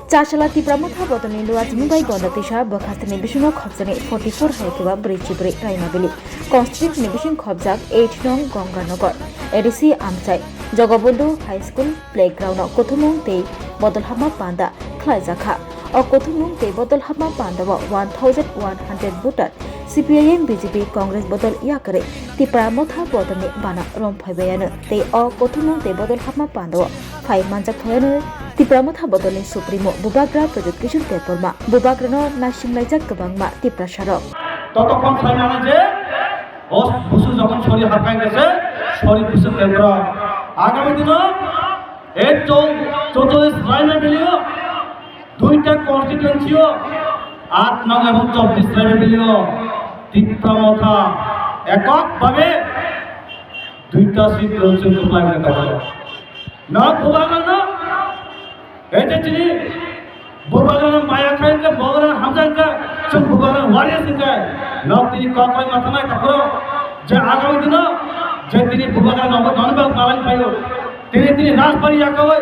Chashala Tipramutha Botani Luat Mumbai Gondatisha Bakastani Bishino Khobsani 44 Haikiba Brichibri Rainabili Constrict Nibishin Khobjak 8 Nong Gonganagar Edisi Amchai Jogobundu High School Playground Kotumung Te Bodolhama Panda Klaizakha or Kotumung Te Bodolhama Panda 1100 Butat CPIM BJP Congress Bodol Yakare Tipramutha Botani Bana Romphabayana Te or Kotumung Te Bodolhama Panda 5 Manjak Thoyana Tipramutha Bodolin Supremo Bubagra Project Kishur Kepolma Bubagrano Nashimlaijak Kabangma Tiprasharok ততক্ষণ ছয় মানে যে ও বুসু যখন শরীর হাঁকাই গেছে শরীর বুসু কেন্দ্র আগামী দিনে এই 44 রাইনা মিলিও দুইটা কনস্টিটিউয়েন্সিও 8 নং এবং 24 রাইনা মিলিও তিপ্রামথা এককভাবে দুইটা সিট রয়েছে প্ল্যান করে না বুবাগানো এই যে তিনি बुबागरान माया खाएंगे बुबागरान हमजाएंगे चुप बुबागरान वारियर सिंगे न तिनी काकरे माथानाय तखरो जे आगामी दिन जे तिनी बुबागरान नबबाग मालान पायो तिनी राजबाड़ी याकवय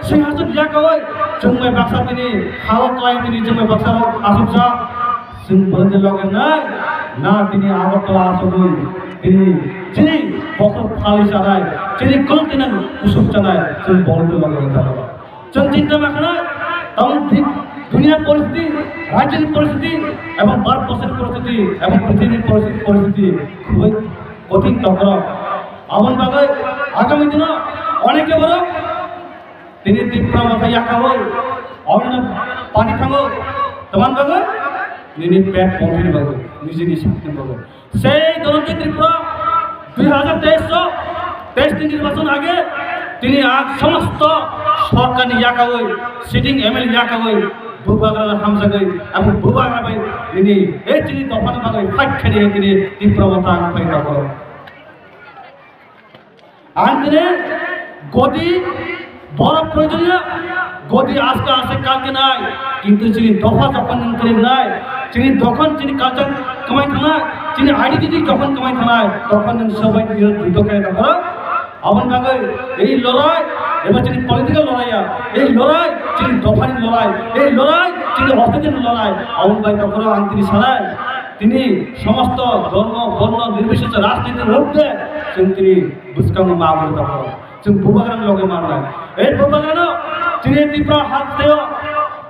सिंहासन याकवय जुंगय बाक्सा तिनी हावत लाइन तिनी जुंगय बाक्सा आसुजा सिं बंदे लगे ना तिनी आगरतला आसुगय तिनी बखर फाली जानाय तिनी कन्टिनेन्ट उसुब जानाय जों बलदो लगे थारो जों चिंता माखानाय দুনিয়ার পরিস্থিতি রাজ্যের পরিস্থিতি এবং ভারতবর্ষের পরিস্থিতি এবং পৃথিবীর পরিস্থিতি খুবই কঠিন তখন আমার বাগে আগামী দিন অনেকে বড় তিনি তীব্রমতা ইয়াকাবো অন্য পানি থাকো তোমার বাগে নিনি পেট পৌঁছে বাগে নিজে নিঃশক্তি বাগে সেই দলকে ত্রিপুরা 2023 নির্বাচন আগে তিনি সমস্ত সরকারি ইয়াকাবই সিটিং এমএলএ ইয়াকাবই বুবাগরান হামজাগই এবং বুবাগরাবাই তিনি এই তিনি দফান বাগই ফাইট খেলে তিনি তীব্রমতা ফাইট করে আনদিনে গদি বড় প্রয়োজনীয় গদি আজকে আসে কালকে নাই কিন্তু তিনি দফা যখন করে নাই তিনি তখন তিনি কালচার কামাই থানায় তিনি আইডেন্টিটি যখন কামাই থানায় তখন সবাই যুদ্ধ করে করে আমার বাগে এই লড়াই এবার যিনি পলিটিক্যাল লড়াইয়া এই লড়াই যিনি দফানি লড়াই এই লড়াই যিনি অর্থনীতির লড়াই আমার ভাই তখন আন্তরিক সারায় তিনি সমস্ত ধর্ম বর্ণ নির্বিশেষে রাজনীতির ঊর্ধ্বে তিনি বুঝকাম মা বলে তখন তিনি বুবাগরান লোকে মারলেন এই বুবাগরান তিনি তীব্র হাত দেও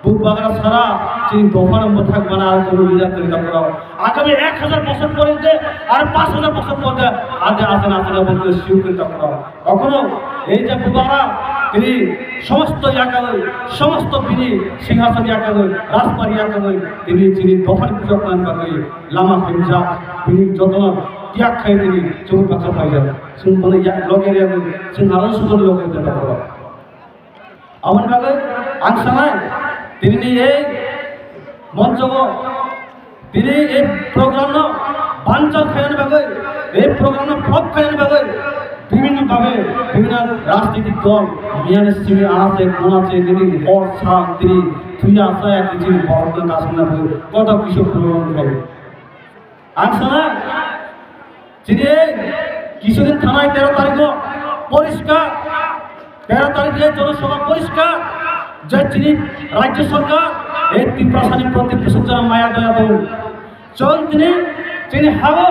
বুবাগরান সারা তিনি দফার মথাক বানা কোনো লিডার তৈরি করো আগামী 1000 বছর পর্যন্ত আর 5000 বছর পর্যন্ত আদে আসেন বলতে শিউ করে করো কখনো এই যে বুবাগরা তিনি সমস্ত ইয়াকাবই সমস্ত তিনি সিংহাসন ইয়াকাবই রাজবাড়ি ইয়াকাবই তিনি দফার পূজা প্রাণ পাবই লামা হিমজা তিনি যতন ত্যাগ খাই তিনি চোখ বাচ্চা পাই যাবে শুন বলে ইয়া লগের সিংহারণ সুন্দর লোকের যেটা করো আমার বাগে আংসানায় তিনি এই মঞ্চ তিনি এই প্রোগ্রাম বাঞ্চল খাইন বাগে এই প্রোগ্রাম ফ্লপ খাইন বাগে বিভিন্নভাবে বিভিন্ন রাজনৈতিক দল মিয়ানের সিমে আছে কোন আছে তিনি হর সাল তিনি তুই আসা এক তিনি বড়দের কাছে না কত কিছু প্রোগ্রাম করে আনসানা তিনি কিছুদিন থানায় 13 তারিখ পরিষ্কার 13 তারিখে জনসভা পরিষ্কার যে তিনি রাজ্য সরকার এই তীব্রসানী প্রতি প্রসূচনা মায়া দয়া দেব চল তিনি হাবো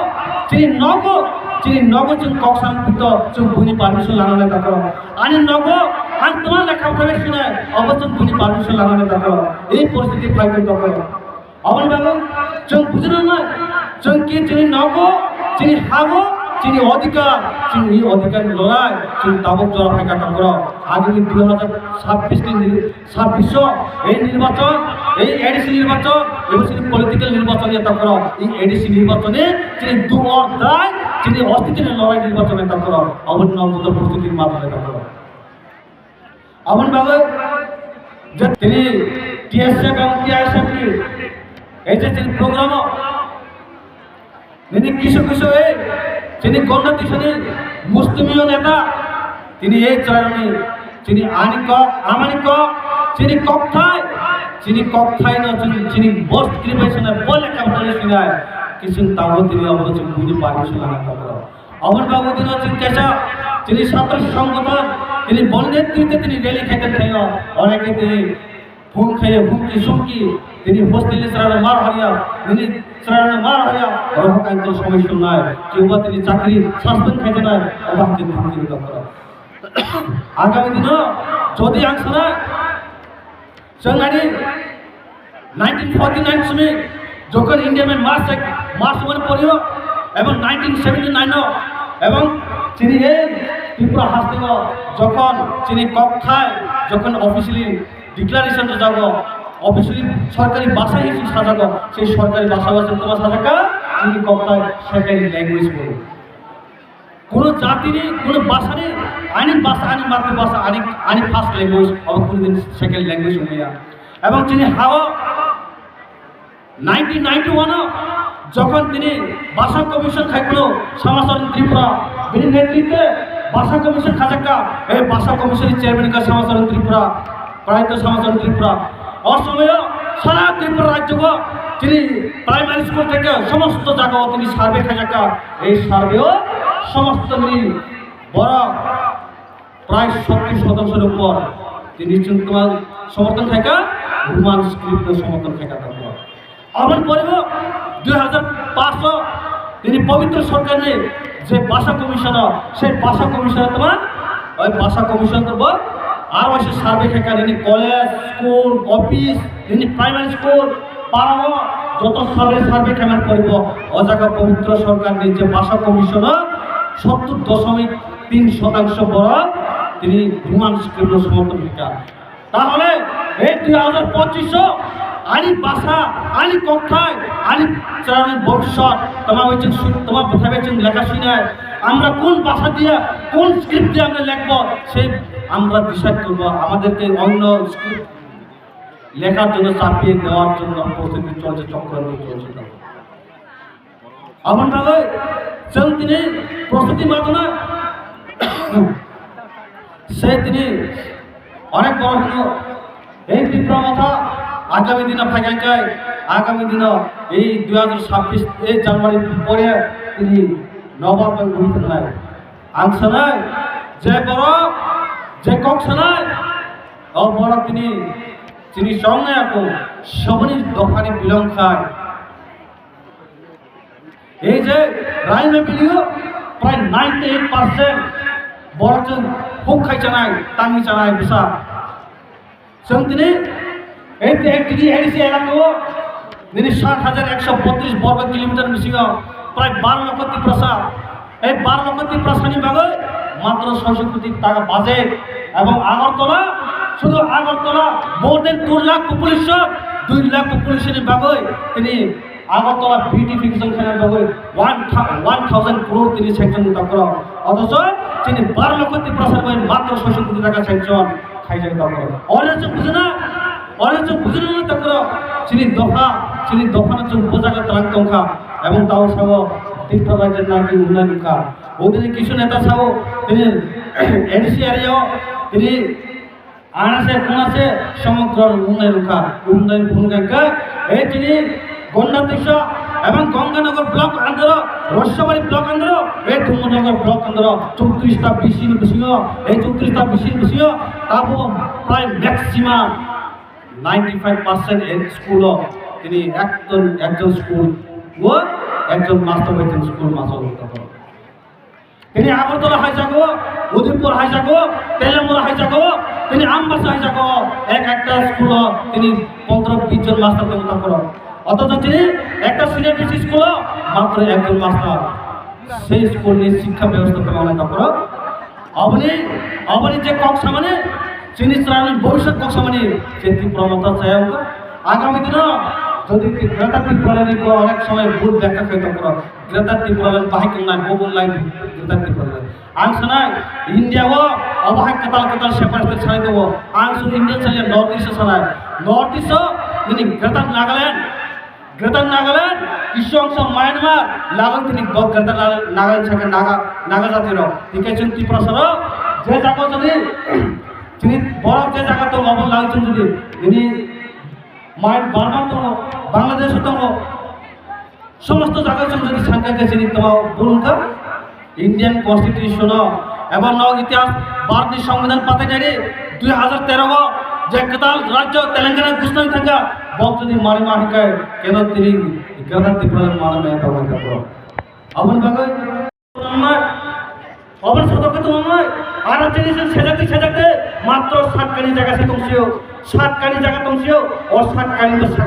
তিনি নগো চুন কক্সাম পিত চুন বুনি পারমিশন লাগালে তাকো আনি নগো আন তোমার লেখা উঠাবে শুনে অবচন বুনি পারমিশন লাগালে তাকো এই পরিস্থিতি ফাইতে তাকো আমার বাবু চুন বুঝলো না চুন কি তিনি নগো তিনি হাবো তিনি অধিকার তিনি এই অধিকার লড়াই তিনি তাবক জড়া ফাঁকা করো আগামী 2026 এই নির্বাচন এই এডিসি নির্বাচন এবং পলিটিক্যাল নির্বাচন এটা করো এই এডিসি নির্বাচনে তিনি দুর্দায় তিনি অস্থিতিশীল লড়াই নির্বাচন এটা করো আমার নবজাত প্রস্তুতির মাধ্যমে এটা করো আমার বাবা যে তিনি টিএসএফ এবং টিআইএসএফ এই যে তিনি প্রোগ্রাম তিনি কিছু তিনি গণতান্ত্রিক মুসলিমীয় নেতা তিনি এই চরণে তিনি আমানিক তিনি কক্ষায় না তিনি বস্ত ক্রিমেশনে বলে কাপড়ে শুনায় কিছু তাও তিনি অবশ্যই বুঝে পারমিশন লাগাতে পারো আমার বাবু দিন হচ্ছেন কেশা তিনি ছাত্র সংগঠন তিনি বল নেতৃত্বে তিনি রেলি খেতে থাকেন অনেকে তিনি ফোন খাইয়ে হুমকি সুমকি তিনি হোস্টেলে সেরানো মার হারিয়া তিনি সেরানো মার হারিয়া রহকান্ত সমস্যা নাই কেউ বা তিনি চাকরি সাসপেন্ড খাইতে নাই এবং তিনি হুমকি করা আগামী দিন যদি আংসানা जोंहानि 1949 সময় যখন ইন্ডিয়ান মার্চ মানে পড়িও এবং 1979 এবং তিনি এই ত্রিপুরা হাসতেন যখন তিনি কক্ষায় যখন অফিসিয়ালি ডিক্লারেশন যাব অফিসিয়ালি সরকারি ভাষা হিসেবে সাজাবো সেই সরকারি ভাষা হচ্ছে তোমার সাজাকা তিনি কক্ষায় সরকারি ল্যাঙ্গুয়েজ বলবো কোনো জাতির কোনো ভাষার আইনি ভাষা আইনি মাতৃভাষা আইনি ফার্স্ট ল্যাঙ্গুয়েজ এবং কোনোদিন সেকেন্ড ল্যাঙ্গুয়েজ হইয়া এবং তিনি হাওয়া 1991 যখন তিনি ভাষা কমিশন খাইলো সমাজন ত্রিপুরা তিনি নেতৃত্বে ভাষা কমিশন খাজাকা এই ভাষা কমিশনের চেয়ারম্যান কা সমাজন ত্রিপুরা প্রায়ত সমাজন ত্রিপুরা অসময় সারা ত্রিপুরা রাজ্য তিনি প্রাইমারি স্কুল থেকে সমস্ত জায়গা তিনি সার্ভে খাজাকা এই সার্ভেও সমস্ত মিল বড় প্রায় 70% উপর তিনি তোমার সমর্থন থাকা রোমান স্ক্রিপ্ট সমর্থন থাকা তারপর আমার পরেও 2005 তিনি পবিত্র সরকারের যে ভাষা কমিশন সেই ভাষা কমিশন তোমার ওই ভাষা কমিশন তো আর বসে সার্ভে থাকা তিনি কলেজ স্কুল অফিস তিনি প্রাইমারি স্কুল পাড়াও যত সার্ভে কেমন করব ও জায়গা পবিত্র সরকারের যে ভাষা কমিশন 70.3% বড় তিনি রোমান স্ক্রিপ্ট সমর্থন থাকা তাহলে এই 2025 আইনি ভাষা আইনি কক্ষায় আইনি চালানোর ভবিষ্যৎ তোমার হয়েছেন তোমার বোঝা পেয়েছেন লেখাশোনায় আমরা কোন ভাষা দিয়ে কোন স্ক্রিপ্ট দিয়ে আমরা লিখবো সেই আমরা ডিসাইড করবো আমাদেরকে অন্য স্ক্রিপ্ট লেখার জন্য চাপিয়ে দেওয়ার জন্য প্রস্তুতি চলছে চক্রান্ত চলছে এমনভাবে তিনি প্রস্তুতি মাধ্যমে সে তিনি অনেক বড় হল এই ত্রিপুরা মাথা আগামী দিনে ফাঁকায় আগামী দিন এই 2026 এই জানুয়ারি পরে তিনি নবাব ঘুরতে নাই আংসা নাই যে বড় যে কংসা নাই ও বড় তিনি সঙ্গে এখন সবনি দোকানে বিলং খায় এই যে রাইমে বিলিও প্রায় 98% বড়জন খুব খাই চানায় তাঙ্গি চানায় বিশা সঙ্গ তিনি এই তিনি এডিসি এলাকা তিনি 7,132 বর্গ কিলোমিটার মিশিং প্রায় 12 লক্ষ ত্রিপ্রাসা এই 12 লক্ষ ত্রিপ্রাসানি ভাগে মাত্র 600 কোটি টাকা বাজেট এবং আগরতলা শুধু আগরতলা মোর দেন 2 লাখ পপুলেশন 2 লাখ পপুলেশনের ভাগে তিনি আগরতলা বিউটিফিকেশন খানার ভাগে 1000 crore তিনি স্যাংশন করা অথচ তিনি 12 লক্ষ ত্রিপ্রাসার ভাগে মাত্র 600 কোটি টাকা স্যাংশন খাই যায় করা অনেক বুঝে না অনেক বুঝে না তারপর তিনি দফা উপজায়গা তালাঙ্কা এবং তাও সব ত্রিপুরা রাজ্যের নাকি উন্নয়ন কা ওদের কিছু নেতা সব তিনি এডিসি এরিয়াও তিনি আনাসে কোনাসে সমগ্র উন্নয়ন ভূমিকা এই তিনি গন্ডাদেশ এবং গঙ্গানগর ব্লক আন্দর রস্যবাড়ি ব্লক আন্দর এই ধুমনগর ব্লক আন্দর 34টা বিসির বিষয় এই 34টা বিসির বিষয় তারপর প্রায় ম্যাক্সিমাম 95% এর স্কুল তিনি একজন স্কুল ও একজন মাস্টার হয়েছেন স্কুল মাস্টার হতে পারে তিনি আগরতলা হাই যাবো উদয়পুর হাই যাবো তেলেমুরা হাই যাবো তিনি আমবাসা হাই যাবো একটা স্কুল তিনি 15-20 জন মাস্টার হতে পারে অথচ তিনি একটা সিনিয়র ডিসি স্কুল মাত্র একজন মাস্টার সেই স্কুল নিয়ে শিক্ষা ব্যবস্থা ব্যবহার করো অবনি যে কক্ষা মানে চিনি শ্রাবণের ভবিষ্যৎ কক্ষা মানে সে ত্রিপুরা চাই আগামী দিন যদি গ্রেটার ত্রিপুরালাইন অনেক সময় ভুল ব্যাখ্যা করতে পারো গ্রেটার ত্রিপুরালাইন বাহিক লাইন গোবল লাইন গ্রেটার ত্রিপুরালাইন আংশ নাই ইন্ডিয়াও অবাহিক কাতাল সেপারেট ছাড়াই দেবো আংশ ইন্ডিয়া চালিয়ে নর্থ ইস্টে ছাড়ায় নর্থ ইস্ট তিনি গ্রেটার নাগাল্যান্ড কিছু অংশ মায়ানমার লাগল তিনি গ্রেটার নাগাল্যান্ড থেকে নাগা জাতির দেখেছেন ত্রিপুরা সর যে জায়গা যদি তিনি বরফ যে জায়গা তো লবণ লাগছেন যদি তিনি মায়ের বাংলাদেশ সমস্ত জায়গায় যদি সংখ্যা গেছে তোমার বলুন তো ইন্ডিয়ান কনস্টিটিউশন এবং ইতিহাস ভারতীয় সংবিধান পাতে যাই 2013 যে কতাল রাজ্য তেলেঙ্গানা গুস্তান থাকা বক যদি মারি মাহিকায় কেন তিনি গণার ত্রিপুরা মানবে তখন থাকো আপন বাগে অবন সতর্কিত নয় আর জিনিস সেজাতে মাত্র 7 কানি জায়গা সে তংসিও 7 কানি জায়গা তংসিও ও 7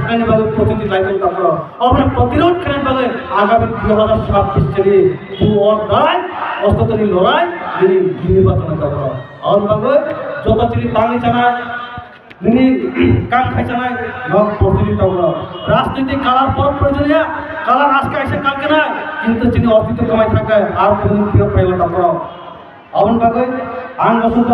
কানি ভাবে প্রতিটি লাইন তারপর অবন প্রতিরোধ করেন ভাবে আগামী 2026 সালে দু অর দায় অস্ততরি লড়াই যিনি নির্বাচন তারপর অবন ভাবে যত তিনি বাঙালি জানা যিনি কাম খাইছে নাই নক প্রতিটি তারপর রাজনীতি কালার পর প্রয়োজনীয় কালার আজকে এসে কালকে না কিন্তু যিনি অতীত কমাই থাকে আর কোনদিন ফেরত পাইল তারপর অবন ভাবে আইন বসন্ত